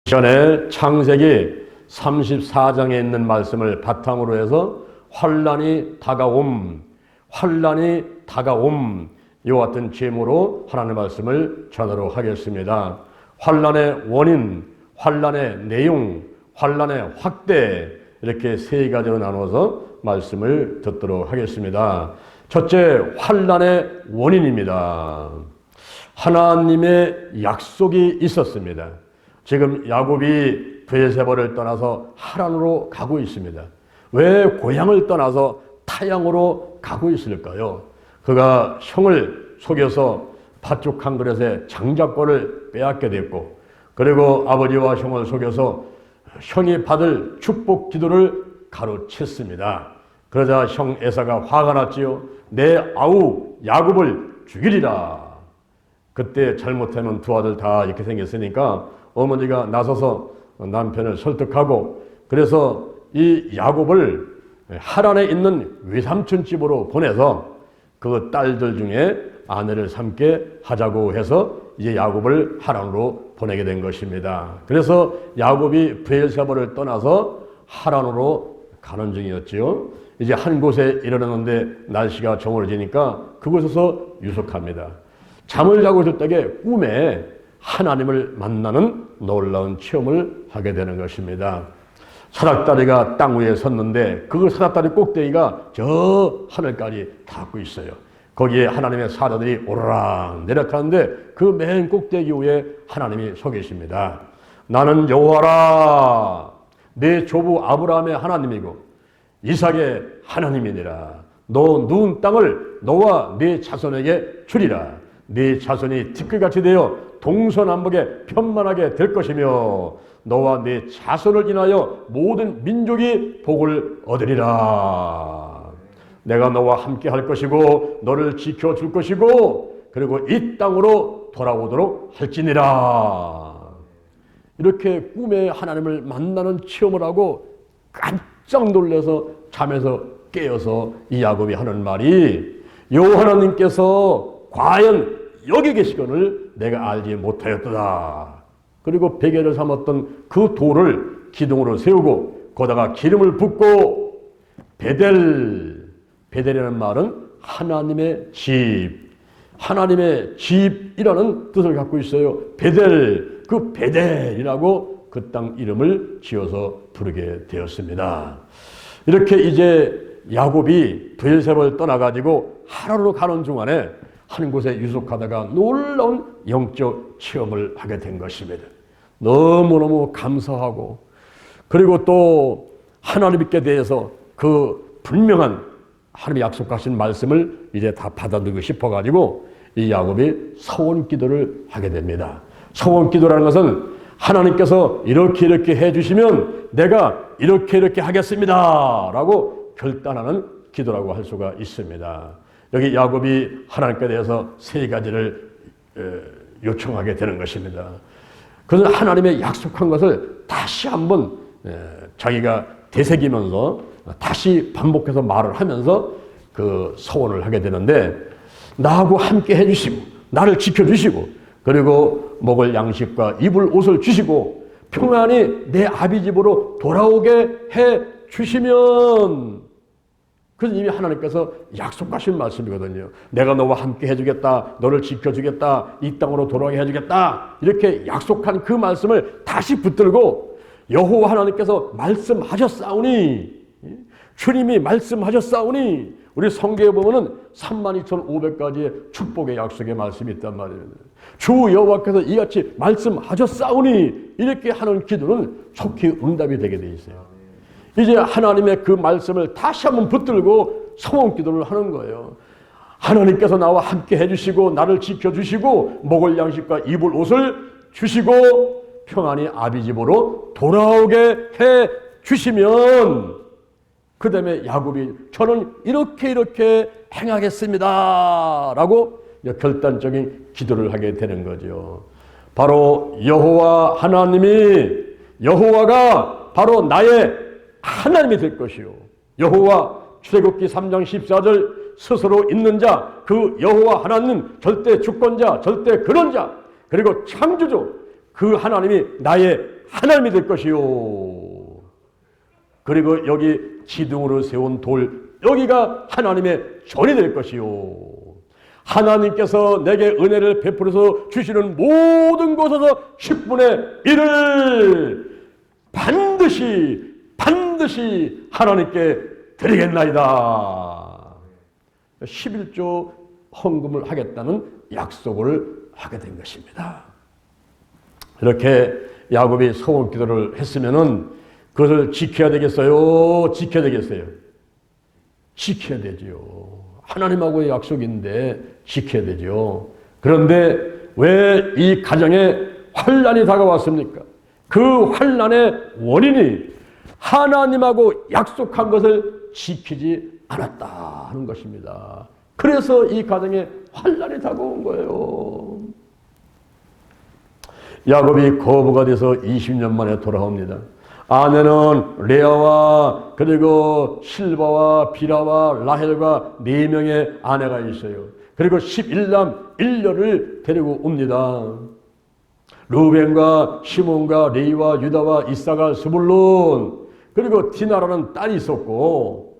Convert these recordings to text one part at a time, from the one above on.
전에 창세기 34장에 있는 말씀을 바탕으로 해서 환난이 다가옴, 이와 같은 제목으로 하나님의 말씀을 전하도록 하겠습니다. 환난의 원인, 환난의 내용, 환난의 확대, 이렇게 세 가지로 나눠서 말씀을 듣도록 하겠습니다. 첫째, 환난의 원인입니다. 하나님의 약속이 있었습니다. 지금 야곱이 브엘세바를 떠나서 하란으로 가고 있습니다. 왜 고향을 떠나서 타향으로 가고 있을까요? 그가 형을 속여서 팥죽 한 그릇에 장작권을 빼앗게 됐고, 그리고 아버지와 형을 속여서 형이 받을 축복 기도를 가로챘습니다. 그러자 형 에사가 화가 났지요. 내 아우 야곱을 죽이리라. 그때 잘못하면 두 아들 다 이렇게 생겼으니까 어머니가 나서서 남편을 설득하고, 그래서 이 야곱을 하란에 있는 외삼촌 집으로 보내서 그 딸들 중에 아내를 삼게 하자고 해서 이제 야곱을 하란으로 보내게 된 것입니다. 그래서 야곱이 브엘세바를 떠나서 하란으로 가는 중이었지요. 이제 한 곳에 이르렀는데 날씨가 저물어지니까 그곳에서 유숙합니다. 잠을 자고 있을 때에 꿈에 하나님을 만나는 놀라운 체험을 하게 되는 것입니다. 사닥다리가 땅 위에 섰는데 그 사닥다리 꼭대기가 저 하늘까지 닿고 있어요. 거기에 하나님의 사자들이 오르락 내려가는데 그 맨 꼭대기 위에 하나님이 서 계십니다. 나는 여호와라, 내 조부 아브라함의 하나님이고 이삭의 하나님이니라. 너 누운 땅을 너와 네 자손에게 주리라. 네 자손이 티끌같이 되어 동서남북에 편만하게 될 것이며 너와 네 자손을 인하여 모든 민족이 복을 얻으리라. 내가 너와 함께 할 것이고 너를 지켜줄 것이고 그리고 이 땅으로 돌아오도록 할지니라. 이렇게 꿈에 하나님을 만나는 체험을 하고 깜짝 놀라서 잠에서 깨어서 이 야곱이 하는 말이, 여호와 하나님께서 과연 여기 계시거늘 내가 알지 못하였도다. 그리고 베개를 삼았던 그 돌을 기둥으로 세우고 거기다가 기름을 붓고 베델이라는 말은 하나님의 집, 하나님의 집이라는 뜻을 갖고 있어요. 베델, 그 베델이라고 그 땅 이름을 지어서 부르게 되었습니다. 이렇게 이제 야곱이 브엘세바를 떠나가지고 하란으로 가는 중간에 한 곳에 유숙하다가 놀라운 영적 체험을 하게 된 것입니다. 너무너무 감사하고, 그리고 또 하나님께 대해서 그 분명한 하나님이 약속하신 말씀을 이제 다 받아들이고 싶어가지고 이 야곱이 서원 기도를 하게 됩니다. 서원 기도라는 것은 하나님께서 이렇게 해주시면 내가 이렇게 하겠습니다 라고 결단하는 기도라고 할 수가 있습니다. 여기 야곱이 하나님께 대해서 세 가지를 요청하게 되는 것입니다. 그래서 하나님의 약속한 것을 다시 한번 자기가 되새기면서 다시 반복해서 말을 하면서 그 서원을 하게 되는데, 나하고 함께 해주시고 나를 지켜주시고 그리고 먹을 양식과 입을 옷을 주시고 평안히 내 아비 집으로 돌아오게 해주시면, 그래서 이미 하나님께서 약속하신 말씀이거든요. 내가 너와 함께 해주겠다, 너를 지켜주겠다, 이 땅으로 돌아오게 해주겠다, 이렇게 약속한 그 말씀을 다시 붙들고 여호와 하나님께서 말씀하셨사오니, 주님이 말씀하셨사오니, 우리 성경에 보면은 32,500가지의 축복의 약속의 말씀이 있단 말이에요. 주 여호와께서 이같이 말씀하셨사오니, 이렇게 하는 기도는 속히 응답이 되게 돼 있어요. 이제 하나님의 그 말씀을 다시 한번 붙들고 소원 기도를 하는 거예요. 하나님께서 나와 함께 해주시고 나를 지켜주시고 먹을 양식과 입을 옷을 주시고 평안히 아비 집으로 돌아오게 해주시면, 그 다음에 야곱이 저는 이렇게 행하겠습니다 라고 결단적인 기도를 하게 되는 거죠. 바로 여호와 하나님이, 여호와가 바로 나의 하나님이 될 것이요, 여호와 출애굽기 3장 14절 스스로 있는 자, 그 여호와 하나님 절대 주권자, 절대 근원자, 그리고 창조주, 그 하나님이 나의 하나님이 될 것이요. 그리고 여기 기둥으로 세운 돌, 여기가 하나님의 전이 될 것이요. 하나님께서 내게 은혜를 베풀어서 주시는 모든 곳에서 10분의 1을 반드시 하나님께 드리겠나이다. 11조 헌금을 하겠다는 약속을 하게 된 것입니다. 이렇게 야곱이 소원 기도를 했으면은 그것을 지켜야 되겠어요? 지켜야 되겠어요? 지켜야 되지요. 하나님하고의 약속인데 지켜야 되죠. 그런데 왜 이 가정에 환난이 다가왔습니까? 그 환난의 원인이 하나님하고 약속한 것을 지키지 않았다 하는 것입니다. 그래서 이 가정에 환난이 다가온 거예요. 야곱이 거부가 돼서 20년 만에 돌아옵니다. 아내는 레아와 그리고 실바와 비라와 라헬과 4명의 아내가 있어요. 그리고 11남 1녀를 데리고 옵니다. 루벤과 시몬과 레위와 유다와 이사가 스불론, 그리고 디나라는 딸이 있었고,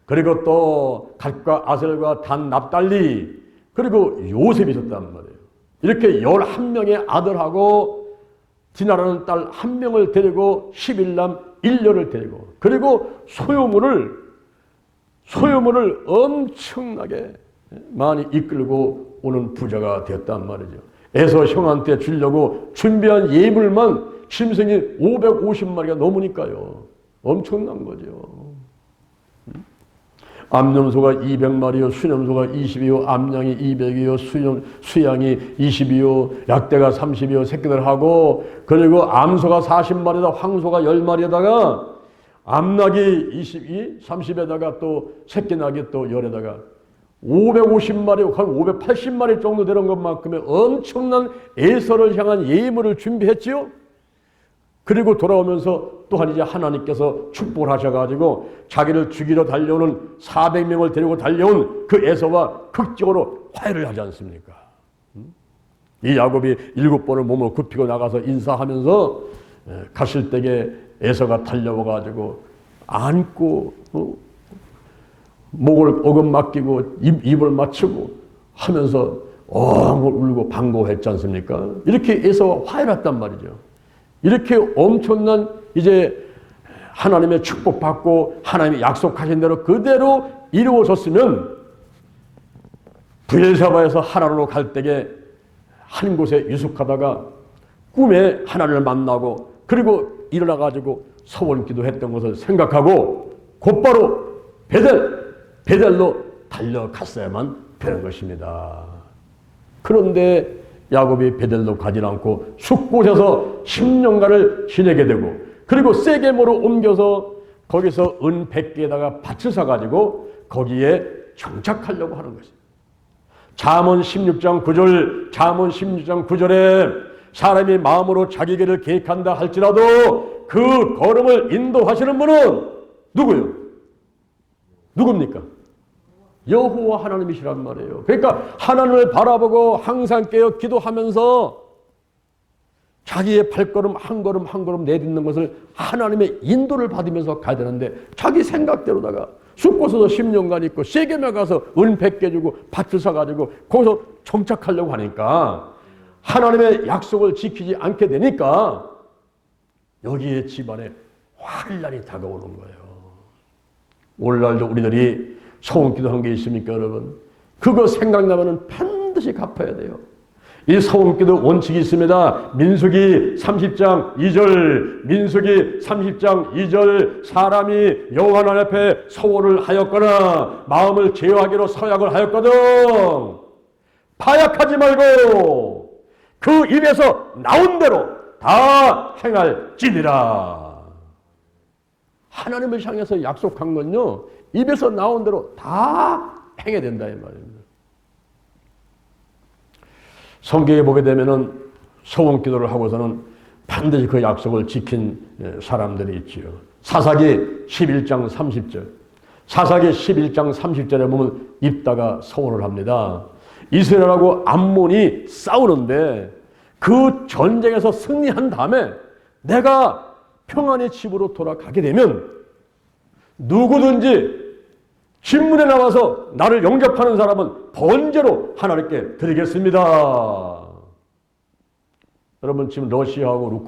그리고 또 갓과 아셀과 단 납달리, 그리고 요셉이 있었단 말이에요. 이렇게 11명의 아들하고 디나라는 딸 1명을 데리고 11남 1녀를 데리고, 그리고 소유물을 엄청나게 많이 이끌고 오는 부자가 되었단 말이죠. 에서 형한테 주려고 준비한 예물만 짐승이 550마리가 넘으니까요. 엄청난 거죠. 암염소가 200마리요, 수염소가 20이요, 암양이 200이요, 수양이 20이요, 약대가 30이요, 새끼들하고, 그리고 암소가 40마리에다 황소가 10마리에다가 암낙이 22, 30에다가 또 새끼낙이 또 10에다가 550마리, 한 580마리 정도 되는 것만큼의 엄청난 에서를 향한 예물을 준비했지요. 그리고 돌아오면서 또한 이제 하나님께서 축복을 하셔가지고 자기를 죽이러 달려오는 400명을 데리고 달려온 그 에서와 극적으로 화해를 하지 않습니까? 이 야곱이 7번을 몸을 굽히고 나가서 인사하면서 갔을 때에 에서가 달려와가지고 안고 목을 어금 맡기고 입을 맞추고 하면서 엉엉 울고 반가워했지 않습니까? 이렇게 에서와 화해를 했단 말이죠. 이렇게 엄청난 이제 하나님의 축복받고 하나님이 약속하신 대로 그대로 이루어졌으면 브엘사바에서 하나님으로 갈 때에 한 곳에 유숙하다가 꿈에 하나님을 만나고 그리고 일어나가지고 서원기도 했던 것을 생각하고 곧바로 베델로 달려갔어야만 되는 것입니다. 그런데 야곱이 베델로 가지 않고 숫곳에서 10년간을 지내게 되고, 그리고 세겜으로 옮겨서 거기서 은 100개에다가 밭을 사가지고 거기에 정착하려고 하는 것입니다. 잠언 16장 9절에 사람이 마음으로 자기 길을 계획한다 할지라도 그 걸음을 인도하시는 분은 누구요? 누굽니까? 여호와 하나님이시란 말이에요. 그러니까 하나님을 바라보고 항상 깨어 기도하면서 자기의 발걸음 한 걸음 한 걸음 내딛는 것을 하나님의 인도를 받으면서 가야 되는데, 자기 생각대로다가 숲곳에서 10년간 있고 세겜에 가서 은 100개 주고 밭을 사가지고 거기서 정착하려고 하니까 하나님의 약속을 지키지 않게 되니까 여기에 집안에 환난이 다가오는 거예요. 오늘날도 우리들이 소원기도 한 게 있습니까, 여러분? 그거 생각나면 반드시 갚아야 돼요. 이 소원기도 원칙이 있습니다. 민수기 30장 2절 사람이 여호와 하나님 앞에 소원을 하였거나 마음을 제어하기로 서약을 하였거든 파약하지 말고 그 입에서 나온 대로 다 행할지니라. 하나님을 향해서 약속한 건요, 입에서 나온 대로 다 행해야 된다 이 말입니다. 성경에 보게 되면은 소원 기도를 하고서는 반드시 그 약속을 지킨 사람들이 있지요. 사사기 11장 30절. 사사기 11장 30절에 보면 입다가 소원을 합니다. 이스라엘하고 암몬이 싸우는데 그 전쟁에서 승리한 다음에 내가 평안의 집으로 돌아가게 되면 누구든지 신문에 나와서 나를 영접하는 사람은 번제로 하나님께 드리겠습니다. 여러분 지금 러시아하고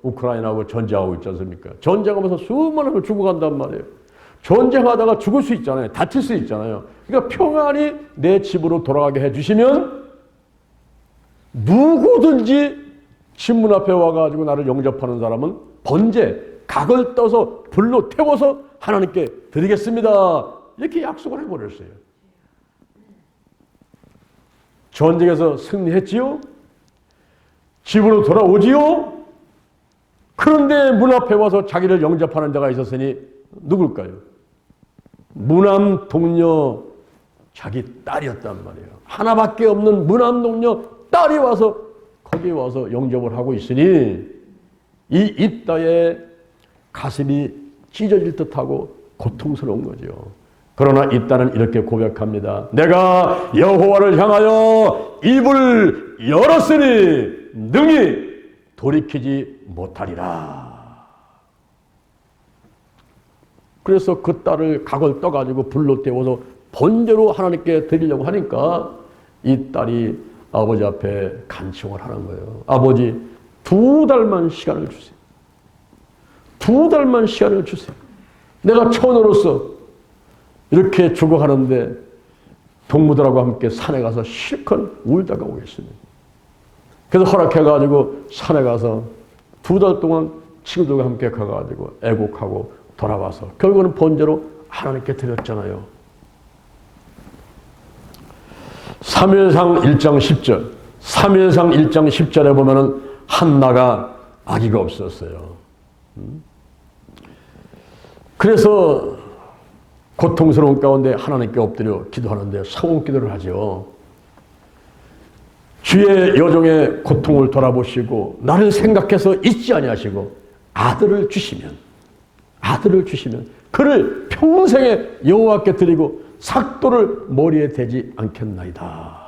우크라이나하고 전쟁하고 있지 않습니까? 전쟁하면서 수많은 걸 죽어간단 말이에요. 전쟁하다가 죽을 수 있잖아요. 다칠 수 있잖아요. 그러니까 평안히 내 집으로 돌아가게 해주시면 누구든지 신문 앞에 와가지고 나를 영접하는 사람은 번제, 각을 떠서 불로 태워서 하나님께 드리겠습니다. 이렇게 약속을 해버렸어요. 전쟁에서 승리했지요? 집으로 돌아오지요? 그런데 문 앞에 와서 자기를 영접하는 자가 있었으니 누굴까요? 무남 동녀 자기 딸이었단 말이에요. 하나밖에 없는 무남 동녀 딸이 와서 거기에 와서 영접을 하고 있으니 이 입다에 가슴이 찢어질 듯하고 고통스러운 거죠. 그러나 입다는 이렇게 고백합니다. 내가 여호와를 향하여 입을 열었으니 능히 돌이키지 못하리라. 그래서 그 딸을 각을 떠가지고 불로 태워서 번제로 하나님께 드리려고 하니까 이 딸이 아버지 앞에 간청을 하는 거예요. 아버지 2달만 시간을 주세요. 2달만 시간을 주세요. 내가 처녀로서 이렇게 죽어가는데 동무들하고 함께 산에 가서 실컷 울다가 오겠습니다. 그래서 허락해가지고 산에 가서 2달 동안 친구들과 함께 가가지고 애곡하고 돌아와서 결국은 번제로 하나님께 드렸잖아요. 사무엘상 1장 10절, 사무엘상 1장 10절에 보면은 한나가 아기가 없었어요. 그래서 고통스러운 가운데 하나님께 엎드려 기도하는데 서원 기도를 하죠. 주의 여종의 고통을 돌아보시고 나를 생각해서 잊지 아니하시고 아들을 주시면 그를 평생에 여호와께 드리고 삭도를 머리에 대지 않겠나이다.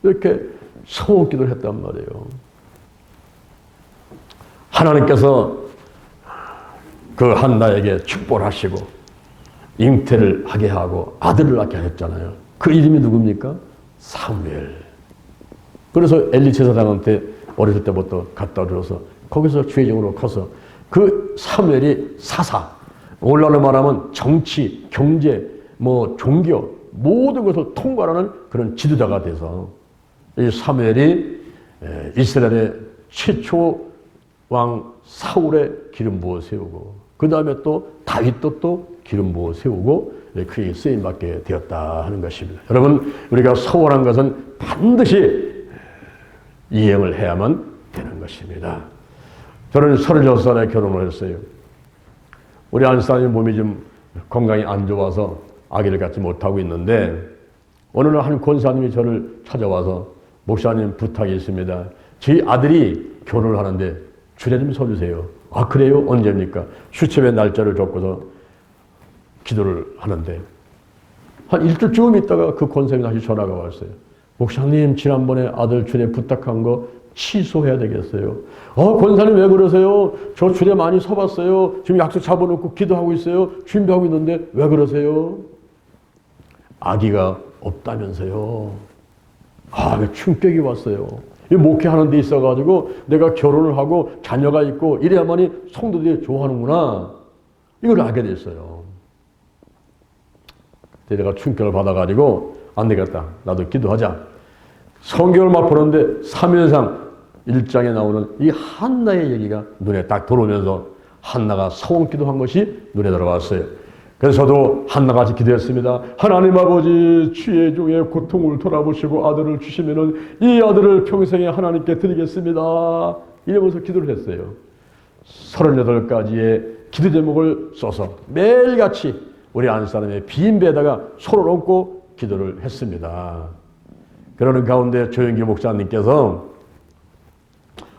이렇게 서원 기도를 했단 말이에요. 하나님께서 그 한나에게 축복하시고 잉태를 하게 하고 아들을 낳게 하셨잖아요. 그 이름이 누굽니까? 사무엘. 그래서 엘리 제사장한테 어렸을 때부터 갖다 줘서 거기서 주의종으로 커서 그 사무엘이 사사, 오늘날로 말하면 정치, 경제, 종교 모든 것을 통괄하는 그런 지도자가 돼서 이 사무엘이 이스라엘의 최초 왕 사울의 기름 부어 세우고 그 다음에 또 다윗도 또 기름 부어 세우고 그에게 쓰임받게 되었다 하는 것입니다. 여러분 우리가 서원한 것은 반드시 이행을 해야만 되는 것입니다. 저는 36살에 결혼을 했어요. 우리 안사님 몸이 좀 건강이 안 좋아서 아기를 갖지 못하고 있는데 어느 날 한 권사님이 저를 찾아와서 목사님 부탁이 있습니다. 저희 아들이 결혼을 하는데 주례 좀 서주세요. 아 그래요? 언제입니까? 수첩에 날짜를 적고서 기도를 하는데 한 일주일쯤 있다가 그 권사님이 다시 전화가 왔어요. 목사님 지난번에 아들 주례 부탁한 거 취소해야 되겠어요. 권사님 왜 그러세요? 저 주례 많이 서봤어요. 지금 약속 잡아놓고 기도하고 있어요. 준비하고 있는데 왜 그러세요? 아기가 없다면서요. 왜 충격이 왔어요. 목회하는 데 있어가지고 내가 결혼을 하고 자녀가 있고 이래야만이 성도들이 좋아하는구나. 이걸 알게 됐어요. 내가 충격을 받아가지고 안 되겠다. 나도 기도하자. 성경을 막 보는데 사무엘상 1장에 나오는 이 한나의 얘기가 눈에 딱 들어오면서 한나가 서원 기도한 것이 눈에 들어왔어요. 그래서 저도 한나같이 기도했습니다. 하나님 아버지 주의 종의 고통을 돌아보시고 아들을 주시면은 이 아들을 평생에 하나님께 드리겠습니다. 이러면서 기도를 했어요. 38가지의 기도 제목을 써서 매일같이 우리 안사람의 빈배에다가 손을 얹고 기도를 했습니다. 그러는 가운데 조영기 목사님께서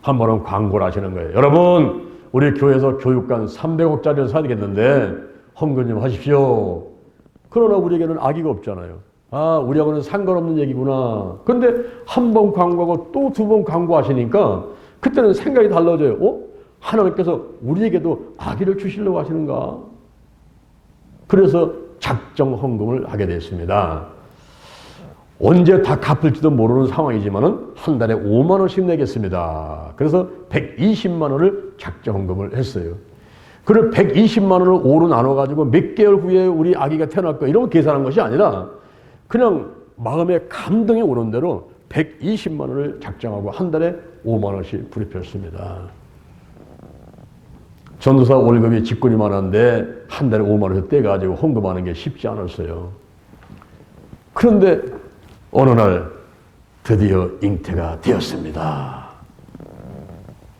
한 번은 광고를 하시는 거예요. 여러분 우리 교회에서 교육관 300억짜리를 사야 되겠는데 헌금 좀 하십시오. 그러나 우리에게는 아기가 없잖아요. 우리하고는 상관없는 얘기구나. 근데 한 번 광고하고 또 2번 광고하시니까 그때는 생각이 달라져요. 하나님께서 우리에게도 아기를 주시려고 하시는가? 그래서 작정 헌금을 하게 됐습니다. 언제 다 갚을지도 모르는 상황이지만은 한 달에 5만 원씩 내겠습니다. 그래서 120만 원을 작정 헌금을 했어요. 그걸 120만 원을 5로 나눠가지고 몇 개월 후에 우리 아기가 태어날 거 이런 계산한 것이 아니라 그냥 마음에 감동이 오는 대로 120만 원을 작정하고 한 달에 5만 원씩 불입했습니다. 전도사 월급이 직군이 많은데 한 달에 5만 원을 떼가지고 헌금하는 게 쉽지 않았어요. 그런데 어느 날 드디어 잉태가 되었습니다.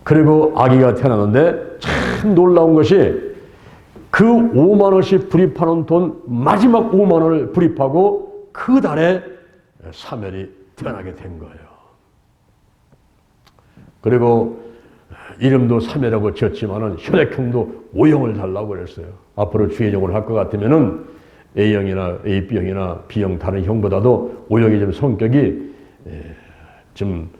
그리고 아기가 태어났는데 참 놀라운 것이 그 5만 원씩 불입하는 돈 마지막 5만 원을 불입하고 그 달에 사멸이 태어나게 된 거예요. 그리고 이름도 사멸이라고 지었지만은 혈액형도 O형을 달라고 그랬어요. 앞으로 주의종을 할 것 같으면은 A형이나 B형이나 B형 다른 형보다도 O형이 좀 성격이 좀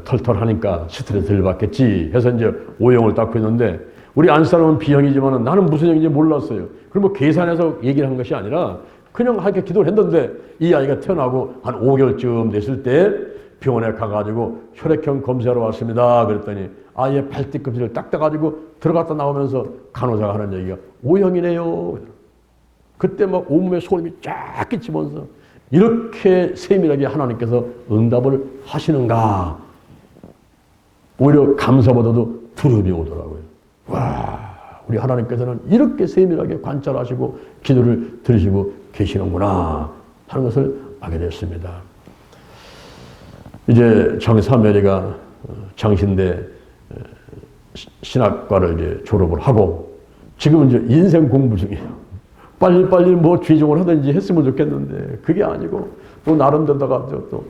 털털하니까 스트레스 덜 받겠지 해서 이제 O형을 닦고 있는데 우리 안사람은 B형이지만은 나는 무슨 형인지 몰랐어요. 그럼 뭐 계산해서 얘기를 한 것이 아니라 그냥 하게 기도를 했는데 이 아이가 태어나고 한 5개월쯤 됐을 때 병원에 가가지고 혈액형 검사하러 왔습니다. 그랬더니 아이의 발뒤꿈치를 딱 따가지고 들어갔다 나오면서 간호사가 하는 얘기가 O형이네요. 그때 막 온몸에 소름이 쫙 끼치면서 이렇게 세밀하게 하나님께서 응답을 하시는가. 오히려 감사보다도 두려움이 오더라고요. 와, 우리 하나님께서는 이렇게 세밀하게 관찰하시고 기도를 들으시고 계시는구나 하는 것을 알게 됐습니다. 이제 정사메리가 장신대 신학과를 이제 졸업을 하고 지금은 이제 인생 공부 중이에요. 빨리빨리 뭐 취종을 하든지 했으면 좋겠는데 그게 아니고 또 나름대로다가 또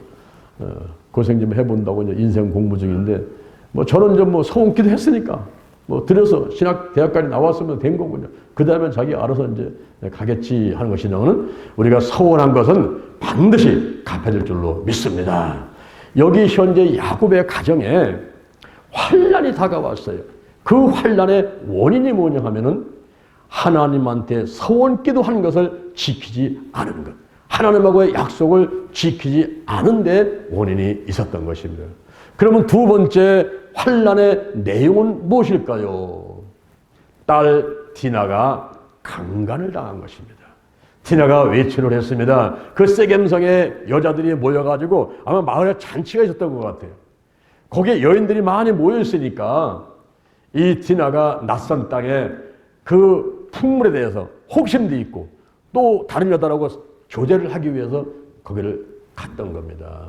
고생 좀 해본다고 이제 인생 공부 중인데 뭐 저는 좀 뭐 서운기도 했으니까 뭐 들여서 신학 대학까지 나왔으면 된 거군요. 그 다음에 자기 알아서 이제 가겠지 하는 것이냐는 우리가 서운한 것은 반드시 갚아질 줄로 믿습니다. 여기 현재 야곱의 가정에 환난이 다가왔어요. 그 환난의 원인이 뭐냐 하면은 하나님한테 서원기도 한 것을 지키지 않은 것. 하나님하고의 약속을 지키지 않은 데 원인이 있었던 것입니다. 그러면 두 번째 환난의 내용은 무엇일까요? 딸 디나가 강간을 당한 것입니다. 디나가 외출을 했습니다. 그 세겜성에 여자들이 모여가지고 아마 마을에 잔치가 있었던 것 같아요. 거기에 여인들이 많이 모여있으니까 이 디나가 낯선 땅에 그 풍물에 대해서 혹심도 있고 또 다른 여자라고 교제를 하기 위해서 거기를 갔던 겁니다.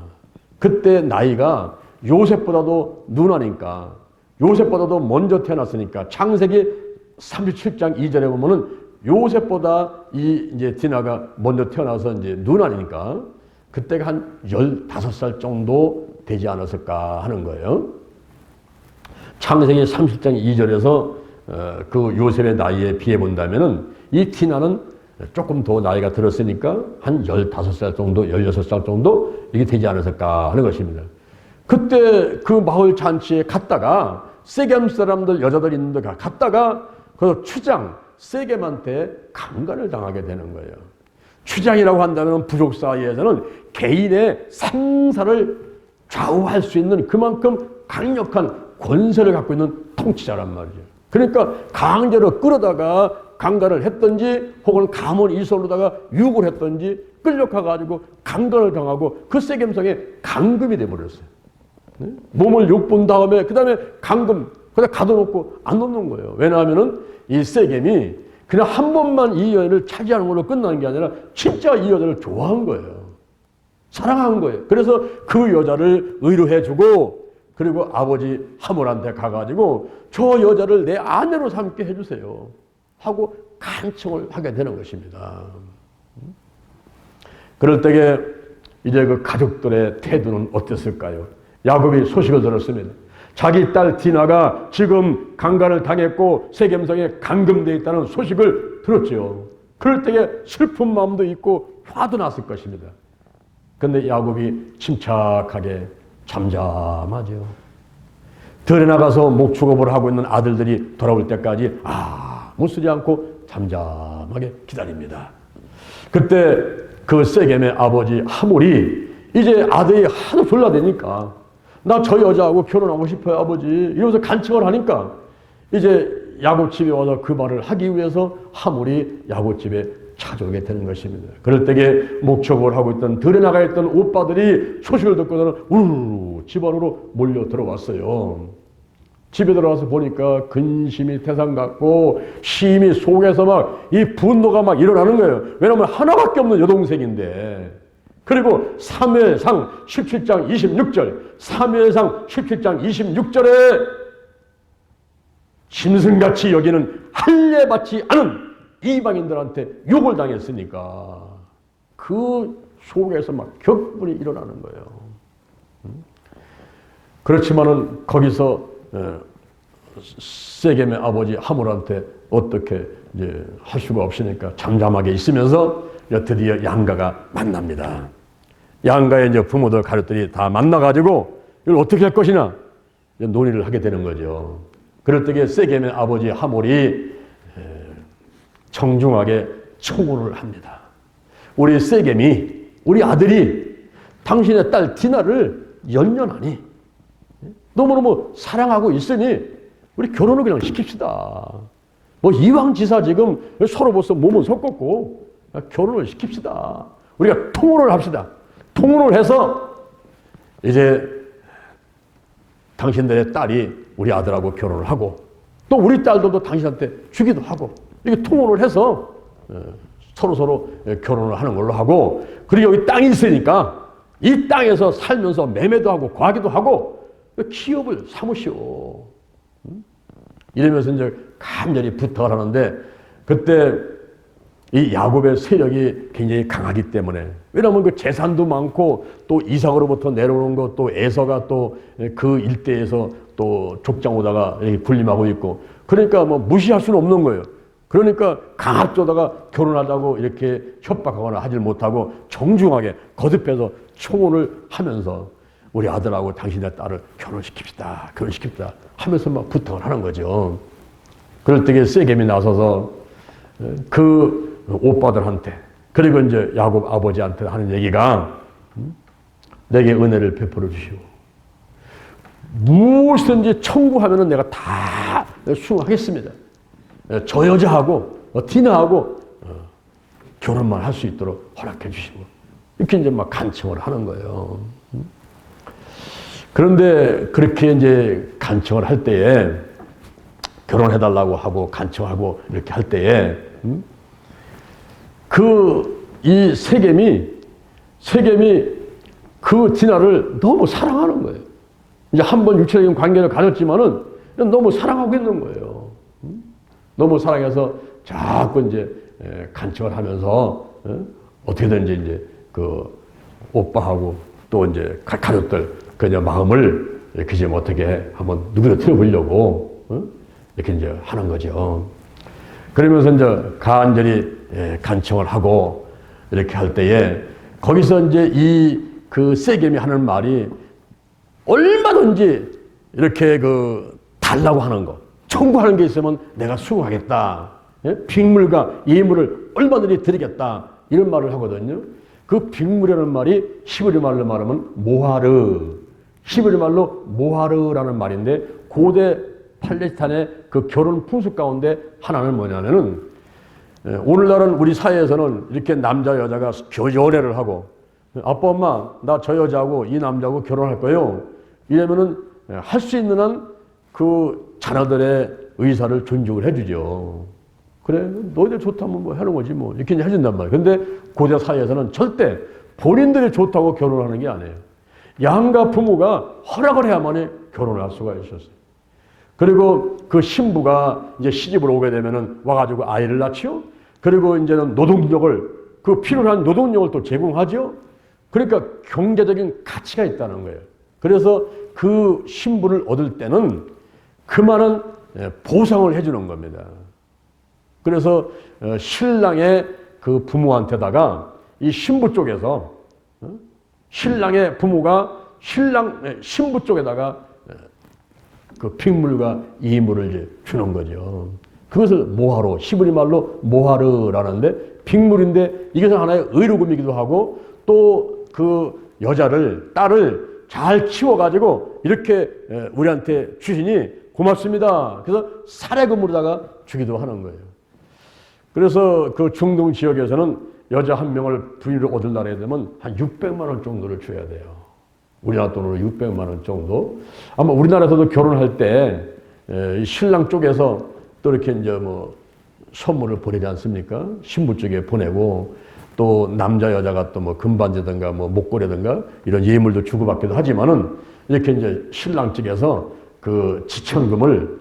그때 나이가 요셉보다도 누나니까 요셉보다도 먼저 태어났으니까 창세기 37장 2절에 보면은 요셉보다 이제 디나가 먼저 태어나서 이제 누나니까 그때가 한 15살 정도 되지 않았을까 하는 거예요. 창세기 30장 2절에서 그 요셉의 나이에 비해 본다면은 이 디나는 조금 더 나이가 들었으니까 한 15살 정도, 16살 정도 이게 되지 않았을까 하는 것입니다. 그때 그 마을 잔치에 갔다가 세겜 사람들, 여자들 있는 데 갔다가 그 추장 세겜한테 강간을 당하게 되는 거예요. 추장이라고 한다면 부족 사이에서는 개인의 생사를 좌우할 수 있는 그만큼 강력한 권세를 갖고 있는 통치자란 말이죠. 그러니까 강제로 끌어다가 강간을 했든지 혹은 가문 이설로다가 유혹을 했든지 끌려가가지고 강간을 당하고 그 세겜성에 감금이 돼버렸어요. 몸을 욕본 다음에 그 다음에 감금 그냥 가둬놓고 안 놓는 거예요. 왜냐하면은 이 세겜이 그냥 한 번만 이 여인을 차지하는 걸로 끝나는 게 아니라 진짜 이 여자를 좋아한 거예요. 사랑한 거예요. 그래서 그 여자를 의로해주고 그리고 아버지 하몰한테 가가지고 저 여자를 내 아내로 삼게 해주세요 하고 간청을 하게 되는 것입니다. 그럴 때에 이제 그 가족들의 태도는 어땠을까요? 야곱이 소식을 들었습니다. 자기 딸 디나가 지금 강간을 당했고 세겜성에 감금되어 있다는 소식을 들었죠. 그럴 때에 슬픈 마음도 있고 화도 났을 것입니다. 그런데 야곱이 침착하게 잠잠하죠. 들에 나가서 목축업을 하고 있는 아들들이 돌아올 때까지 아무 소리 않고 잠잠하게 기다립니다. 그때 그 세겜의 아버지 하몰이 이제 아들이 하도 졸라대니까 나 저 여자하고 결혼하고 싶어요 아버지 이러면서 간청을 하니까 이제 야곱집에 와서 그 말을 하기 위해서 하몰이 야곱집에 찾아오게 되는 것입니다. 그럴 때에 목축업을 하고 있던 들에 나가 있던 오빠들이 소식을 듣고는 우르르 집 안으로 몰려 들어왔어요. 집에 들어와서 보니까 근심이 태산 같고 심히 속에서 막 이 분노가 막 일어나는 거예요. 왜냐하면 하나밖에 없는 여동생인데. 그리고 사무엘상 17장 26절 사무엘상 17장 26절에 짐승같이 여기는 할례받지 않은 이방인들한테 욕을 당했으니까 그 속에서 막 격분이 일어나는 거예요. 그렇지만은 거기서 세겜의 아버지 하몰한테 어떻게 이제 할 수가 없으니까 잠잠하게 있으면서 드디어 양가가 만납니다. 양가의 이제 부모들 가족들이 다 만나가지고 이걸 어떻게 할 것이냐 논의를 하게 되는 거죠. 그럴 때에 세겜의 아버지 하몰이 정중하게 청혼을 합니다. 우리 세겜이 우리 아들이 당신의 딸 디나를 연연하니 너무너무 사랑하고 있으니 우리 결혼을 그냥 시킵시다. 뭐 이왕지사 지금 서로 벌써 몸은 섞었고 결혼을 시킵시다. 우리가 통혼을 합시다. 통혼을 해서 이제 당신들의 딸이 우리 아들하고 결혼을 하고 또 우리 딸들도 당신한테 주기도 하고 이렇게 통혼을 해서 서로 결혼을 하는 걸로 하고 그리고 여기 땅이 있으니까 이 땅에서 살면서 매매도 하고 과기도 하고 기업을 삼으시오. 이러면서 이제 간절히 부탁을 하는데 그때 이 야곱의 세력이 굉장히 강하기 때문에 왜냐하면 그 재산도 많고 또 이삭으로부터 내려오는 것 또 에서가 또 그 일대에서 또 족장 오다가 군림하고 있고 그러니까 뭐 무시할 수는 없는 거예요. 그러니까 강압조다가 결혼하자고 이렇게 협박하거나 하질 못하고 정중하게 거듭해서 청혼을 하면서 우리 아들하고 당신의 딸을 결혼시킵시다 하면서 막 부탁을 하는 거죠. 그럴 때에 세겜이 나서서 그 오빠들한테 그리고 이제 야곱 아버지한테 하는 얘기가 내게 은혜를 베풀어 주시오. 무엇이든지 청구하면은 내가 다 수용하겠습니다. 저 여자하고 디나하고 결혼만 할 수 있도록 허락해 주시고 이렇게 이제 막 간청을 하는 거예요. 그런데 그렇게 이제 간청을 할 때에 결혼해달라고 하고 간청하고 이렇게 할 때에 이 세겜이 그 디나를 너무 사랑하는 거예요. 이제 한번 육체적인 관계를 가졌지만은 너무 사랑하고 있는 거예요. 너무 사랑해서 자꾸 이제 간청을 하면서 어떻게든지 이제 그 오빠하고 또 이제 가족들 그냥 마음을 이렇게 좀 어떻게 한번 누구를 틀어보려고 이렇게 이제 하는 거죠. 그러면서 이제 간절히 간청을 하고 이렇게 할 때에 거기서 이제 그 세겜이 하는 말이 얼마든지 이렇게 달라고 하는 거 청구하는 게 있으면 내가 수용하겠다. 빅물과 예물을 얼마든지 드리겠다. 이런 말을 하거든요. 그 빅물이라는 말이 히브리 말로 말하면 모하르. 히브리 말로 모하르라는 말인데 고대 팔레스타인의 그 결혼 풍습 가운데 하나는 뭐냐면은 오늘날은 우리 사회에서는 이렇게 남자 여자가 연애를 하고 아빠 엄마 나 저 여자하고 이 남자하고 결혼할 거예요. 이러면은 할 수 있는 한 그 자녀들의 의사를 존중을 해주죠. 그래 너희들 좋다면 뭐 하는 거지 뭐 이렇게 해준단 말이에요. 근데 고대 사회에서는 절대 본인들이 좋다고 결혼하는 게 아니에요. 양가 부모가 허락을 해야만이 결혼을 할 수가 있었어요. 그리고 그 신부가 이제 시집을 오게 되면은 와가지고 아이를 낳지요. 그리고 이제는 노동력을 그 필요한 노동력을 또 제공하죠. 그러니까 경제적인 가치가 있다는 거예요. 그래서 그 신부를 얻을 때는 그만한 보상을 해주는 겁니다. 그래서 신랑의 그 부모한테다가 이 신부 쪽에서 신랑의 부모가 신부 쪽에다가 그 픽물과 이물을 이제 주는 거죠. 그것을 모하로, 히브리 말로 모하르라는데 픽물인데 이것은 하나의 의료금이기도 하고 또 그 여자를, 딸을 잘 키워가지고 이렇게 우리한테 주시니 고맙습니다. 그래서 사례금으로다가 주기도 하는 거예요. 그래서 그 중동 지역에서는 여자 한 명을 부인으로 얻으려고 되면 한 600만 원 정도를 줘야 돼요. 우리나라 돈으로 600만 원 정도. 아마 우리나라에서도 결혼할 때 신랑 쪽에서 또 이렇게 이제 뭐 선물을 보내지 않습니까? 신부 쪽에 보내고 또 남자 여자가 또 뭐 금반지든가 뭐 목걸이든가 이런 예물도 주고받기도 하지만은 이렇게 이제 신랑 측에서 그 지참금을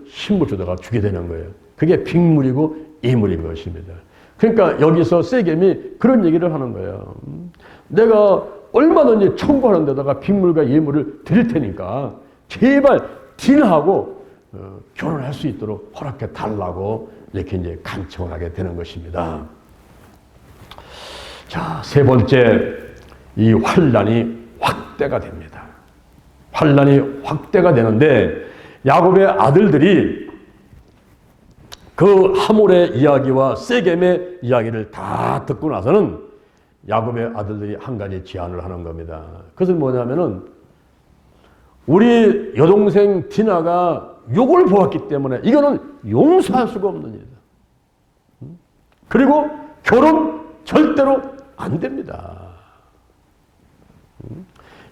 신부 쪽에다가 주게 되는 거예요. 그게 빅물이고 이물인 것입니다. 그러니까 여기서 세겜이 그런 얘기를 하는 거예요. 내가 얼마든지 청구하는 데다가 빅물과 예물을 드릴 테니까 제발 딜하고 결혼할 수 있도록 허락해 달라고 이렇게 이제 간청을 하게 되는 것입니다. 자, 세 번째, 이 환란이 확대가 됩니다. 환란이 확대가 되는데 야곱의 아들들이 그 하몰의 이야기와 세겜의 이야기를 다 듣고 나서는 야곱의 아들들이 한 가지 제안을 하는 겁니다. 그것은 뭐냐면은 우리 여동생 디나가 욕을 보았기 때문에 이거는 용서할 수가 없는 일이다. 그리고 결혼 절대로 안 됩니다.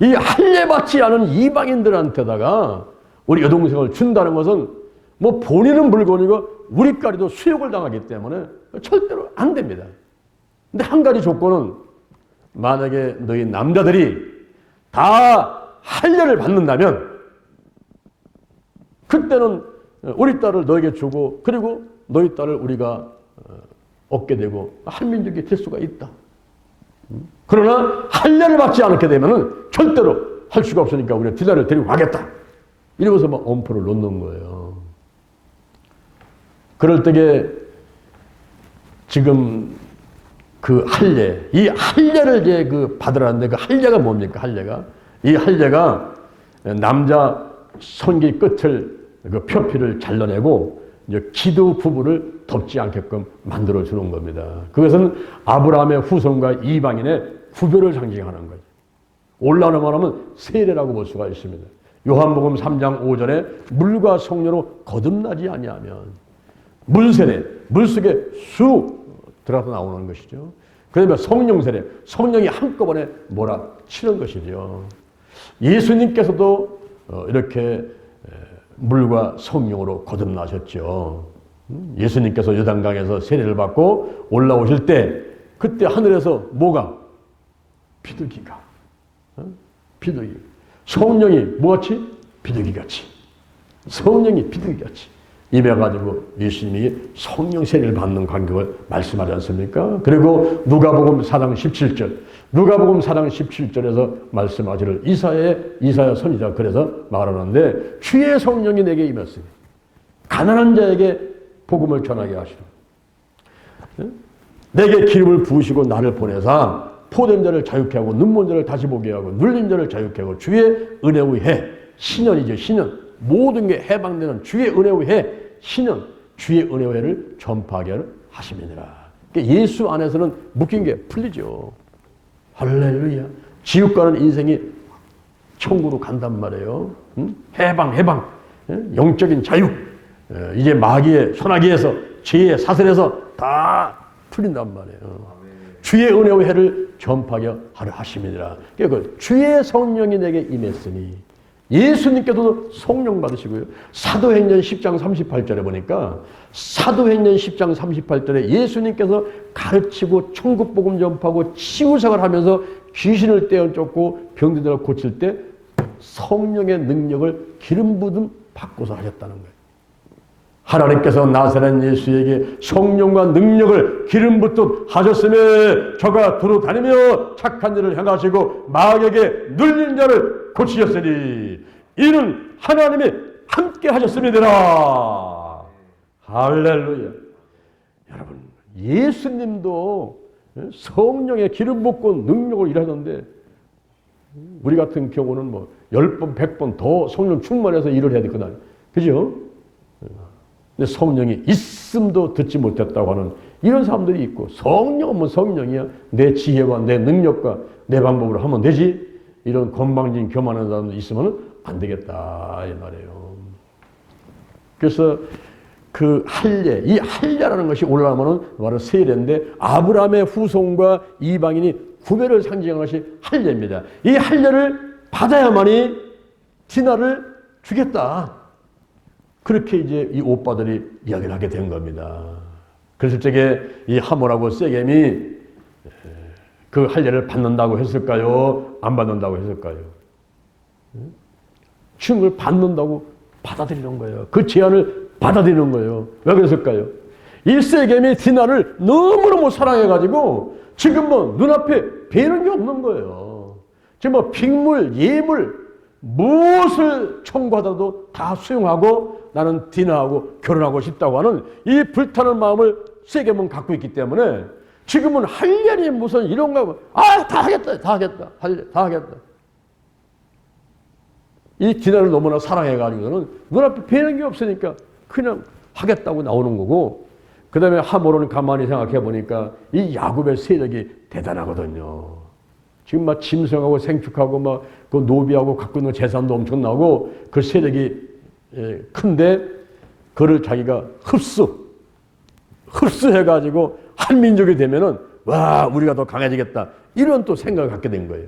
이 할례받지 않은 이방인들한테다가 우리 여동생을 준다는 것은 뭐 본인은 물건이고 우리까지도 수욕을 당하기 때문에 절대로 안 됩니다. 근데 한 가지 조건은 만약에 너희 남자들이 다 할례를 받는다면 그때는 우리 딸을 너에게 주고 그리고 너희 딸을 우리가 얻게 되고 한민족이 될 수가 있다. 그러나 할례를 받지 않게 되면 절대로 할 수가 없으니까 우리가 디나를 데리고 가겠다. 이러면서 막 엄포를 놓는 거예요. 그럴 때에 지금 그 할례, 이 할례를 이제 그 받으라는데 그 할례가 뭡니까? 이 할례가 남자 손기 끝을 그 표피를 잘라내고 이제 기도 부부를 덮지 않게끔 만들어 주는 겁니다. 그것은 아브라함의 후손과 이방인의 구별을 상징하는 거죠. 올라오는 말하면 세례라고 볼 수가 있습니다. 요한복음 3장 5절에 물과 성령으로 거듭나지 아니하면 물세례, 물속에 쑥 들어가서 나오는 것이죠. 그러면 성령세례, 성령이 한꺼번에 몰아치는 것이죠. 예수님께서도 이렇게 물과 성령으로 거듭나셨죠. 예수님께서 요단강에서 세례를 받고 올라오실 때 그때 하늘에서 뭐가? 비둘기가. 비둘기. 성령이 뭐같이? 비둘기같이. 성령이 비둘기같이 임해가지고 예수님이 성령 세례를 받는 간격을 말씀하지 않습니까? 그리고 누가복음 4장 17절, 누가복음 4장 17절에서 말씀하기를 이사야 선지자 그래서 말하는데 주의 성령이 내게 임했으니 가난한 자에게 복음을 전하게 하시고 내게 기름을 부으시고 나를 보내사 포된 자를 자유케 하고 눈먼 자를 다시 보게 하고 눌린 자를 자유케 하고 주의 은혜의 해, 신년이죠. 신년. 모든 게 해방되는 주의 은혜의 해, 신년, 주의 은혜의 해를 전파하게 하심이니라. 그러니까 예수 안에서는 묶인 게 풀리죠. 할렐루야. 지옥 가는 인생이 천국으로 간단 말이에요. 해방. 영적인 자유. 이제 마귀의 소나기에서 죄의 사슬에서 다 풀린단 말이에요. 주의 은혜의 해를 전파하게 하려 하심이니라. 그러니까 주의 성령이 내게 임했으니 예수님께서도 성령 받으시고요. 사도행전 10장 38절에 보니까 사도행전 10장 38절에 예수님께서 가르치고 천국복음 전파하고 치유사를 하면서 귀신을 떼어쫓고 병들을 고칠 때 성령의 능력을 기름 부음 받고서 하셨다는 거예요. 하나님께서 나사렛 예수에게 성령과 능력을 기름 붓듯 하셨으며 저가 두루 다니며 착한 일을 행하시고 마귀에게 눌린 자를 고치셨으니 이는 하나님이 함께 하셨음이니라. 할렐루야. 여러분 예수님도 성령의 기름 붓고 능력을 일하셨는데 우리 같은 경우는 뭐 10번, 100번 더 성령 충만해서 일을 해야 되거든. 그죠? 근데 성령이 있음도 듣지 못했다고 하는 이런 사람들이 있고, 성령은 뭐 성령이야. 내 지혜와 내 능력과 내 방법으로 하면 되지. 이런 건방진 교만한 사람들 있으면 안 되겠다 이 말이에요. 그래서 그 할례, 이 할례라는 것이 올라가면은 바로 세례인데, 아브라함의 후손과 이방인이 구별을 상징하는 것이 할례입니다. 이 할례를 받아야만이 디나를 주겠다. 그렇게 이제 이 오빠들이 이야기를 하게 된 겁니다. 그랬을 적에 이 하몰하고 세겜이 그 할례를 받는다고 했을까요? 안 받는다고 했을까요? 지금 받는다고 받아들이는 거예요. 그 제안을 받아들이는 거예요. 왜 그랬을까요? 이 세겜이 디나를 너무너무 사랑해가지고 지금 뭐 눈앞에 배는 게 없는 거예요. 지금 뭐 빅물, 예물, 무엇을 청구하더라도 다 수용하고 나는 디나하고 결혼하고 싶다고 하는 이 불타는 마음을 세겜은 갖고 있기 때문에 지금은 할례니 무슨 이런 거, 다 하겠다, 다 하겠다, 할례, 다 하겠다. 이 디나를 너무나 사랑해가지고는 눈앞에 배는 게 없으니까 그냥 하겠다고 나오는 거고, 그 다음에 하몰은 가만히 생각해 보니까 이 야곱의 세력이 대단하거든요. 지금 막 짐승하고 생축하고 막 그 노비하고 갖고 있는 재산도 엄청나고 그 세력이 큰데 그를 자기가 흡수해가지고 한 민족이 되면은 와, 우리가 더 강해지겠다. 이런 또 생각을 갖게 된 거예요.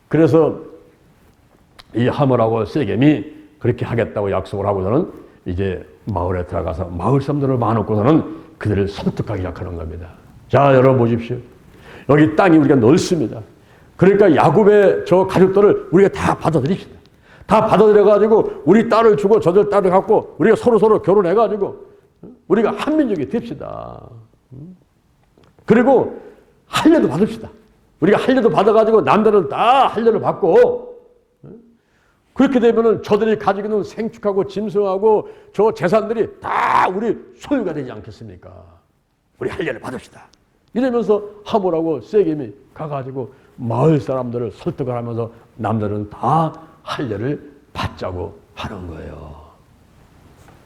그래서 이 하몰하고 세겜이 그렇게 하겠다고 약속을 하고서는 이제 마을에 들어가서 마을 사람들을 모아놓고서는 그들을 설득하기 시작하는 겁니다. 자, 여러분 보십시오. 여기 땅이 우리가 넓습니다. 그러니까 야곱의 저 가족들을 우리가 다 받아들입시다. 다 받아들여가지고 우리 딸을 주고 저들 딸을 갖고 우리가 서로 결혼해가지고 우리가 한 민족이 됩시다. 그리고 할례도 받읍시다. 우리가 할례도 받아가지고 남들은 다 할례를 받고, 그렇게 되면은 저들이 가지고 있는 생축하고 짐승하고 저 재산들이 다 우리 소유가 되지 않겠습니까? 우리 할례를 받읍시다. 이러면서 하몰하고 세겜이 가가지고 마을 사람들을 설득을 하면서 남들은 다 할례를 받자고 하는 거예요.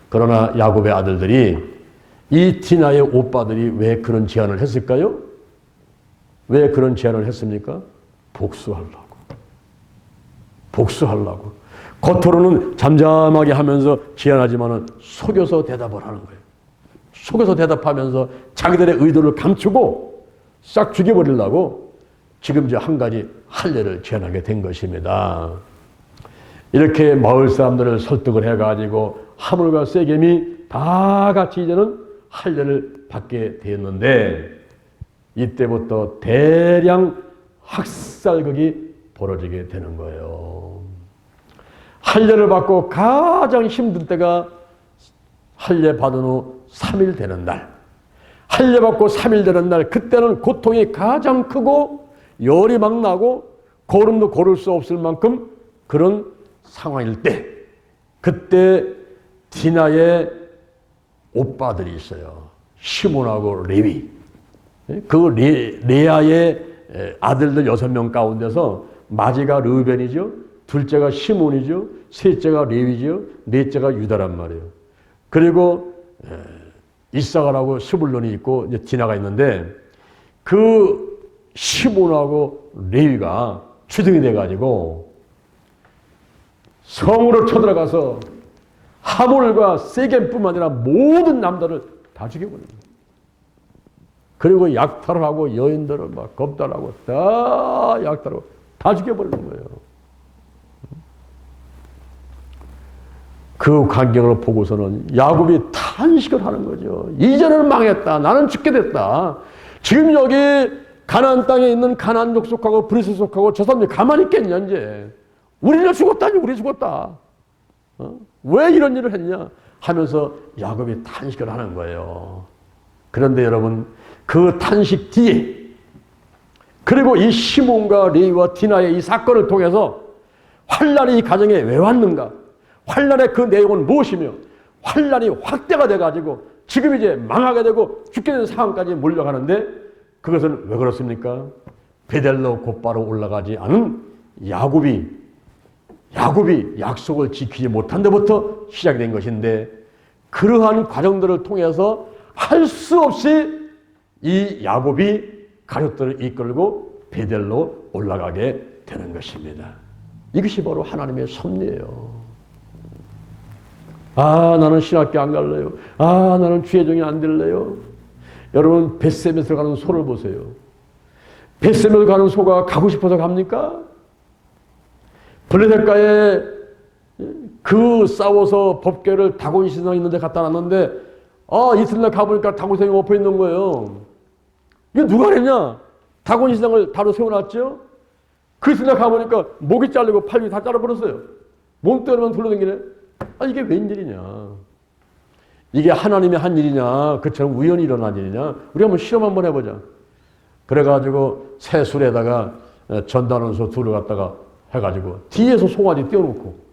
그러나 야곱의 아들들이, 이 디나의 오빠들이 왜 그런 제안을 했을까요? 왜 그런 제안을 했습니까? 복수하려고. 겉으로는 잠잠하게 하면서 제안하지만은 속여서 대답을 하는 거예요. 속여서 대답하면서 자기들의 의도를 감추고 싹 죽여버리려고 지금 이제 한 가지 할례를 제안하게 된 것입니다. 이렇게 마을 사람들을 설득을 해가지고 하몰과 세겜이 다 같이 이제는 할례를 받게 되었는데, 이때부터 대량 학살극이 벌어지게 되는 거예요. 할례를 받고 가장 힘든 때가 할례 받은 후 3일 되는 날, 할례 받고 3일 되는 날, 그때는 고통이 가장 크고 열이 막 나고 걸음도 걸을 수 없을 만큼 그런 상황일 때, 그때 디나의 오빠들이 있어요. 시몬하고 레위. 그 레아의 아들들 6명 가운데서 마지가 르벤이죠, 둘째가 시몬이죠, 셋째가 레위죠, 넷째가 유다란 말이에요. 그리고 이사가라고 스불론이 있고 이제 디나가 있는데, 그 시몬하고 레위가 주둥이 돼가지고 성으로 쳐들어가서 하몰과 세겜뿐만 아니라 모든 남자를 다 죽여버린 거예요. 그리고 약탈을 하고 여인들을 막 겁탈하고 다 약탈하고 다 죽여버리는 거예요. 그 광경을 보고서는 야곱이 탄식을 하는 거죠. 이제는 망했다. 나는 죽게 됐다. 지금 여기 가나안 땅에 있는 가나안 족속하고 브리스 족속하고 저 사람들이 가만히 있겠냐 이제. 우리는 죽었다니, 우리 죽었다. 왜 이런 일을 했냐 하면서 야곱이 탄식을 하는 거예요. 그런데 여러분, 그 탄식 뒤에, 그리고 이 시몬과 레위와 디나의 이 사건을 통해서 환란이 이 가정에 왜 왔는가, 환란의 그 내용은 무엇이며, 환란이 확대가 돼가지고 지금 이제 망하게 되고 죽게 되는 상황까지 몰려가는데, 그것은 왜 그렇습니까? 베델로 곧바로 올라가지 않은 야곱이 약속을 지키지 못한 데부터 시작이 된 것인데, 그러한 과정들을 통해서 할 수 없이 이 야곱이 가족들을 이끌고 베델로 올라가게 되는 것입니다. 이것이 바로 하나님의 섭리예요. 나는 신학교 안 갈래요. 나는 주의 종이 안 될래요. 여러분, 벳세메스로 가는 소를 보세요. 벳세메스로 가는 소가 가고 싶어서 갑니까? 블레셋가에 그 싸워서 법궤를 다곤 신상 있는데 갖다 놨는데, 이튿날 가보니까 다곤 신상이 엎어 있는 거예요. 이거 누가 그랬냐? 다곤 신상을 바로 세워놨죠? 그 이튿날 가보니까 목이 잘리고 팔이 다 잘라버렸어요. 몸뚱이만 돌려다니네. 이게 웬일이냐? 이게 하나님의 한 일이냐? 그처럼 우연히 일어난 일이냐? 우리 한번 실험 한번 해보자. 그래가지고 새 술에다가 전단원소 둘을 갖다가 해가지고 뒤에서 송아지 띄워놓고,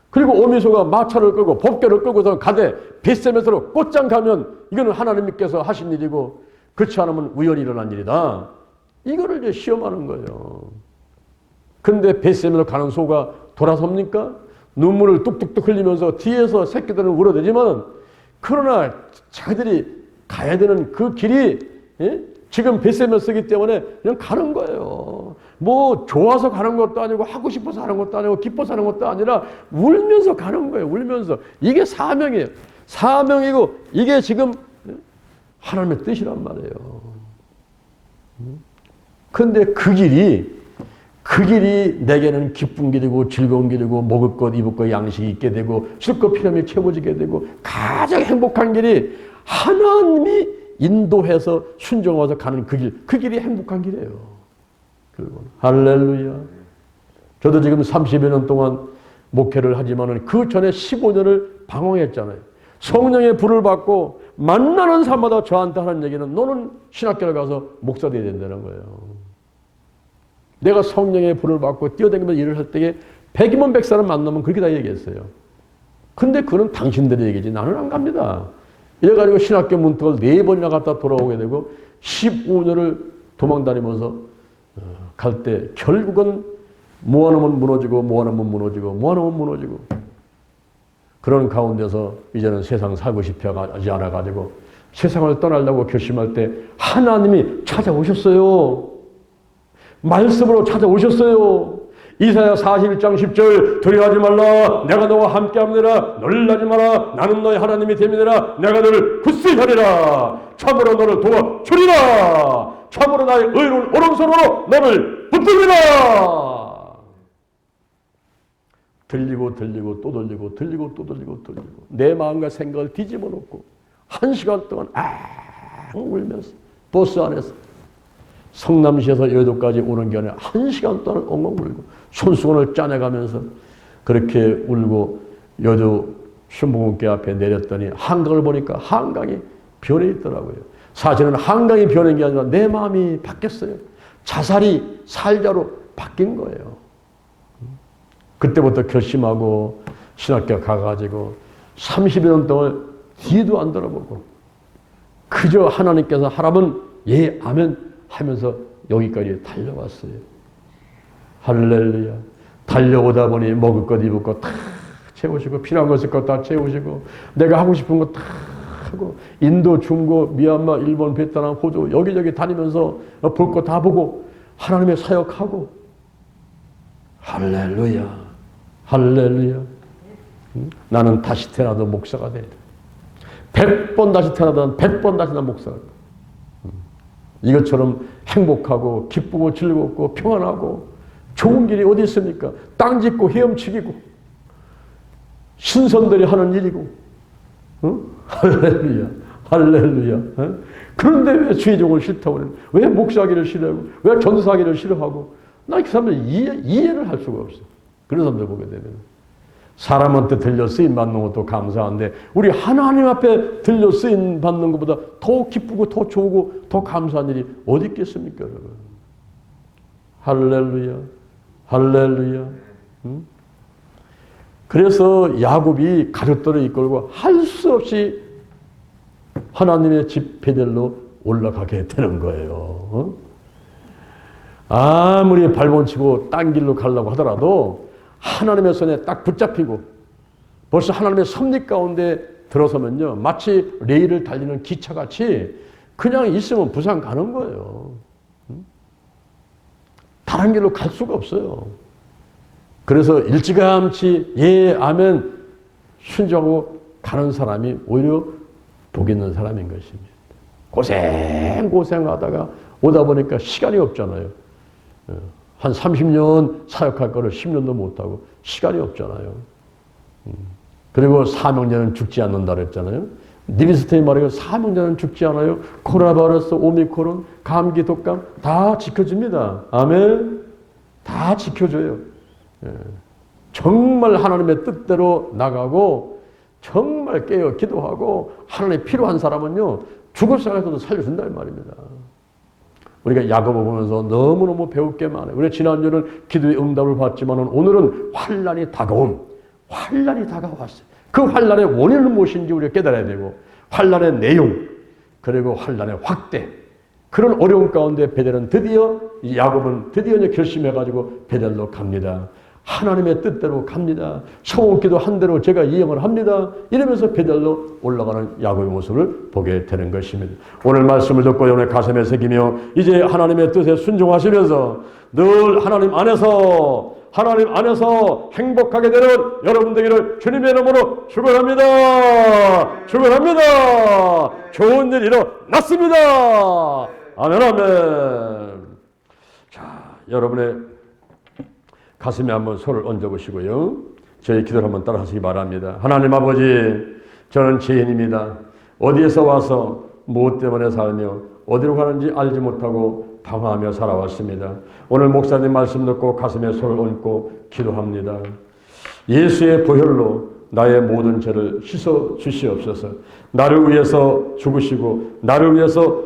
그리고 오미소가 마차를 끌고 법궤를 끌고서 가되 벳세메스로 곧장 가면 이거는 하나님께서 하신 일이고, 그렇지 않으면 우연히 일어난 일이다. 이거를 이제 시험하는 거예요. 근데 벳세메스로 가는 소가 돌아섭니까? 눈물을 뚝뚝뚝 흘리면서 뒤에서 새끼들은 울어대지만, 그러나 자기들이 가야 되는 그 길이 지금 벳세메스이기 때문에 그냥 가는 거예요. 뭐 좋아서 가는 것도 아니고 하고 싶어서 하는 것도 아니고 기뻐서 하는 것도 아니라 울면서 가는 거예요. 울면서. 이게 사명이에요. 사명이고 이게 지금 하나님의 뜻이란 말이에요. 그런데 그 길이 내게는 기쁜 길이고 즐거운 길이고 먹을 것 입을 것 양식이 있게 되고 쉴 것 필요하면 채워지게 되고 가장 행복한 길이 하나님이 인도해서 순종해서 가는 그 길이 행복한 길이에요. 할렐루야. 저도 지금 30여 년 동안 목회를 하지만은 그 전에 15년을 방황했잖아요. 성령의 불을 받고 만나는 사람마다 저한테 하는 얘기는 너는 신학교를 가서 목사 돼야 된다는 거예요. 내가 성령의 불을 받고 뛰어다니면서 일을 할 때에 100이면 100사람 만나면 그렇게 다 얘기했어요. 근데 그건 당신들의 얘기지 나는 안 갑니다. 이래가지고 신학교 문턱을 4번이나 갔다 돌아오게 되고 15년을 도망다니면서 갈 때 결국은 모아놓으면 무너지고 모아놓으면 무너지고 모아놓으면 무너지고 그런 가운데서 이제는 세상 살고 싶어 하지 않아가지고 세상을 떠나려고 결심할 때 하나님이 찾아오셨어요. 말씀으로 찾아오셨어요. 이사야 41장 10절 두려워하지 말라 내가 너와 함께함이라 놀라지 마라 나는 너의 하나님이 됨이니라 내가 너를 굳세 하리라 참으로 너를 도와주리라 참으로 나의 의로운 오른손으로 너를 붙들리라. 들리고 들리고 또 들리고 들리고 또 들리고 들리고 내 마음과 생각을 뒤집어 놓고 1시간 동안 울면서 버스 안에서 성남시에서 여의도까지 오는 게 아니라 1시간 동안 엉엉 울고 손수건을 짜내가면서 그렇게 울고 여의도 신봉원교 앞에 내렸더니 한강을 보니까 한강이 변해 있더라고요. 사실은 한강이 변한 게 아니라 내 마음이 바뀌었어요. 자살이 살자로 바뀐 거예요. 그때부터 결심하고 신학교 가가지고 30여 년 동안 뒤도 안 돌아보고 그저 하나님께서 하라면 예 아멘 하면서 여기까지 달려왔어요. 할렐루야. 달려오다 보니 먹을 것 입을 것 다 채우시고 필요한 것을 것 다 채우시고 내가 하고 싶은 것 다 하고 인도, 중국, 미얀마, 일본, 베트남, 호주 여기저기 다니면서 볼 것 다 보고 하나님의 사역하고 할렐루야. 할렐루야. 나는 다시 태어나도 목사가 되리라. 100번 다시 태어나도 100번 다시 난 목사가 되리라. 이것처럼 행복하고 기쁘고 즐겁고 평안하고 좋은 길이 어디 있습니까? 땅 짓고 헤엄치기고 신선들이 하는 일이고 할렐루야 할렐루야. 그런데 왜 주의종을 싫다고 그래? 왜 목사하기를 싫어하고 왜 전사하기를 싫어하고 나 그 사람들 이해를 할 수가 없어. 그런 사람들 보게 되면 사람한테 들려 쓰임 받는 것도 감사한데 우리 하나님 앞에 들려 쓰임 받는 것보다 더 기쁘고 더 좋고 더 감사한 일이 어디 있겠습니까, 여러분? 할렐루야, 할렐루야. 그래서 야곱이 가족들을 이끌고 할 수 없이 하나님의 집 베델로 올라가게 되는 거예요. 아무리 발본치고 딴 길로 가려고 하더라도 하나님의 손에 딱 붙잡히고 벌써 하나님의 섭리 가운데 들어서면요, 마치 레일을 달리는 기차같이 그냥 있으면 부산 가는 거예요. 다른 길로 갈 수가 없어요. 그래서 일찌감치 예, 아멘 순종하고 가는 사람이 오히려 복 있는 사람인 것입니다. 고생하다가 오다 보니까 시간이 없잖아요. 한 30년 사역할 거를 10년도 못하고 시간이 없잖아요. 그리고 사명자는 죽지 않는다 그랬잖아요. 니비스테이 말하기로 사명자는 죽지 않아요. 코로나 바이러스, 오미크론, 감기, 독감 다 지켜줍니다. 아멘. 다 지켜줘요. 정말 하나님의 뜻대로 나가고 정말 깨어 기도하고 하나님이 필요한 사람은요, 죽을 생각에서도 살려준다 이 말입니다. 우리가 야고보 보면서 너무너무 배울 게 많아요. 우리 지난주는 기도의 응답을 받지만 오늘은 환난이 다가왔어요. 그 환난의 원인은 무엇인지 우리가 깨달아야 되고, 환난의 내용, 그리고 환난의 확대, 그런 어려움 가운데 베델은 드디어, 야곱은 드디어 결심해가지고 베델로 갑니다. 하나님의 뜻대로 갑니다. 성옥기도 한 대로 제가 이행을 합니다. 이러면서 베델로 올라가는 야곱의 모습을 보게 되는 것입니다. 오늘 말씀을 듣고 오늘 가슴에 새기며 이제 하나님의 뜻에 순종하시면서 늘 하나님 안에서 행복하게 되는 여러분 되기를 주님의 이름으로 축원합니다. 축원합니다. 좋은 일 일어났습니다. 아멘, 아멘. 자, 여러분의 가슴에 한번 손을 얹어보시고요. 저희 기도를 한번 따라 하시기 바랍니다. 하나님 아버지, 저는 죄인입니다. 어디에서 와서 무엇 때문에 살며 어디로 가는지 알지 못하고 방황하며 살아왔습니다. 오늘 목사님 말씀 듣고 가슴에 손을 얹고 기도합니다. 예수의 보혈로 나의 모든 죄를 씻어 주시옵소서. 나를 위해서 죽으시고 나를 위해서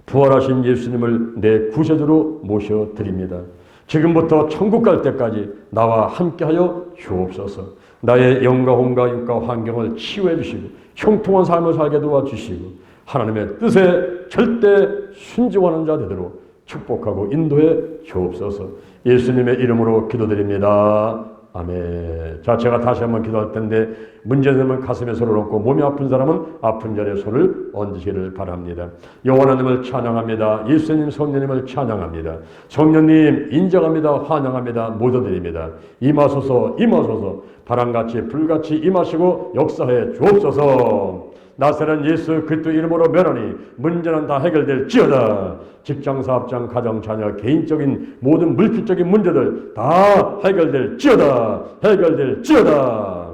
부활하신 예수님을 내 구세주로 모셔드립니다. 지금부터 천국 갈 때까지 나와 함께하여 주옵소서. 나의 영과 혼과 육과 환경을 치유해 주시고 형통한 삶을 살게 도와주시고 하나님의 뜻에 절대 순종하는 자 되도록 축복하고 인도해 주옵소서. 예수님의 이름으로 기도드립니다. 아멘. 자, 제가 다시 한번 기도할 텐데 문제되면 가슴에 손을 얹고 몸이 아픈 사람은 아픈 자리에 손을 얹으시기를 바랍니다. 여호와 하나님을 찬양합니다. 예수님 성령님을 찬양합니다. 성령님 인정합니다. 환영합니다. 모셔드립니다. 임하소서 임하소서. 바람같이 불같이 임하시고 역사해 주옵소서. 나사렛 예수 그리스도 이름으로 면하니 문제는 다 해결될지어다. 직장, 사업장, 가정, 자녀, 개인적인 모든 물질적인 문제들 다 해결될지어다. 해결될지어다.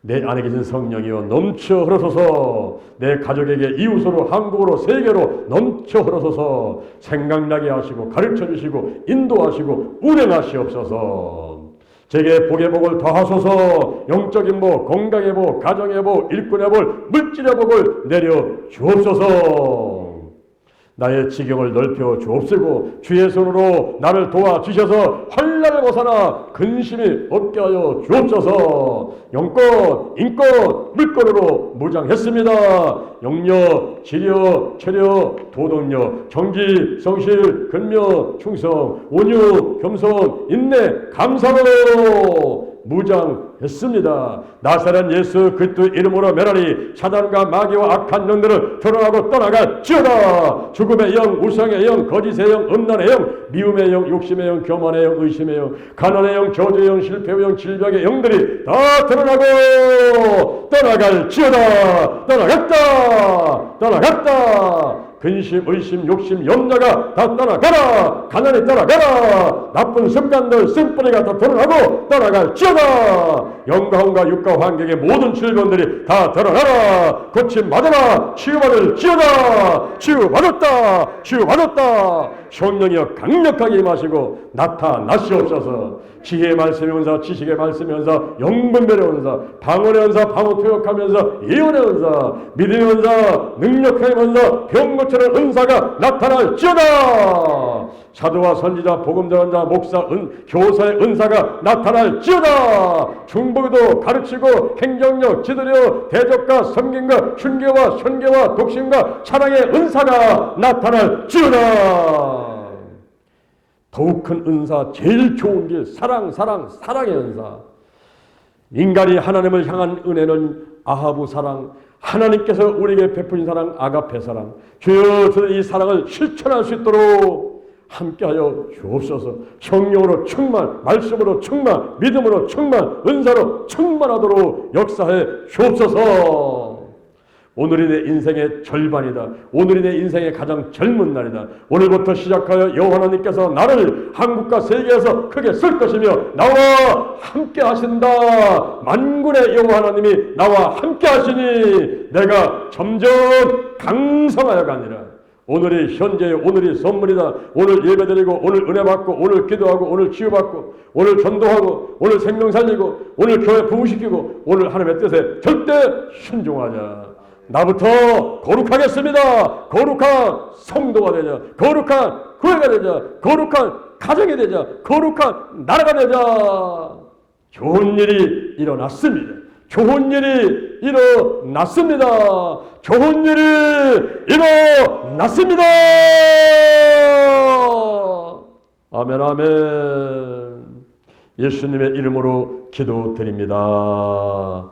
내 안에 계신 성령이여 넘쳐 흐르소서. 내 가족에게 이웃으로 한국으로 세계로 넘쳐 흐르소서. 생각나게 하시고 가르쳐 주시고 인도하시고 운행하시옵소서. 제게 복의 복을 더하소서. 영적인 복, 건강의 복, 가정의 복, 일꾼의 복, 물질의 복을 내려 주옵소서. 나의 지경을 넓혀 주옵시고 주의 손으로 나를 도와주셔서 환난을 벗어나 근심이 없게 하여 주옵소서. 영권, 인권, 물권으로 무장했습니다. 영력, 지력, 체력, 도덕력, 정지, 성실, 근면, 충성, 온유, 겸손, 인내, 감사로 무장했습니다. 나사렛 예수 그리스도 이름으로 멸하니 사단과 마귀와 악한 영들을 드러나고 떠나갈지어다. 죽음의 영, 우상의 영, 거짓의 영, 음란의 영, 미움의 영, 욕심의 영, 교만의 영, 의심의 영, 가난의 영, 저주의 영, 실패의 영, 질병의 영들이 다 드러나고 떠나갈지어다. 떠나갔다. 근심, 의심, 욕심, 염려가 다 떠나가라. 가난이 떠나가라. 나쁜 습관들, 쓴뿌리가 다 드러나고 떠나갈지어다. 영과 혼과 육과 환경의 모든 질병들이 다 드러나라. 고침 받아라. 치유받을지어다. 치유받았다. 성령이여 강력하게 임하시고 나타나시옵소서. 지혜의 말씀의 은사, 지식의 말씀의 은사, 영분별의 은사, 방언의 은사, 방언 토역하면서 예언의 은사, 믿음의 은사, 능력의 은사, 병고치는 은사가 나타날지어다. 사도와 선지자, 복음전자, 목사, 교사의 은사가 나타날지어다. 중보기도 가르치고 행정력, 지도력, 대적과 섬김과 순교와 선교와 독신과 찬양의 은사가 나타날지어다. 더욱 큰 은사, 제일 좋은 길, 사랑의 은사. 인간이 하나님을 향한 은혜는 아하부 사랑, 하나님께서 우리에게 베푸신 사랑, 아가페 사랑. 주여, 저는 이 사랑을 실천할 수 있도록 함께하여 주옵소서. 성령으로 충만, 말씀으로 충만, 믿음으로 충만, 은사로 충만하도록 역사해 주옵소서. 오늘이 내 인생의 절반이다. 오늘이 내 인생의 가장 젊은 날이다. 오늘부터 시작하여 여호와 하나님께서 나를 한국과 세계에서 크게 쓸 것이며 나와 함께 하신다. 만군의 여호와 하나님이 나와 함께 하시니 내가 점점 강성하여 가니라. 오늘이 현재의 오늘이 선물이다. 오늘 예배드리고 오늘 은혜 받고 오늘 기도하고 오늘 치유받고 오늘 전도하고 오늘 생명 살리고 오늘 교회 부흥시키고 오늘 하나님의 뜻에 절대 순종하자. 나부터 거룩하겠습니다. 거룩한 성도가 되자. 거룩한 교회가 되자. 거룩한 가정이 되자. 거룩한 나라가 되자. 좋은 일이 일어났습니다. 좋은 일이 일어났습니다. 좋은 일이 일어났습니다. 아멘, 아멘. 예수님의 이름으로 기도드립니다.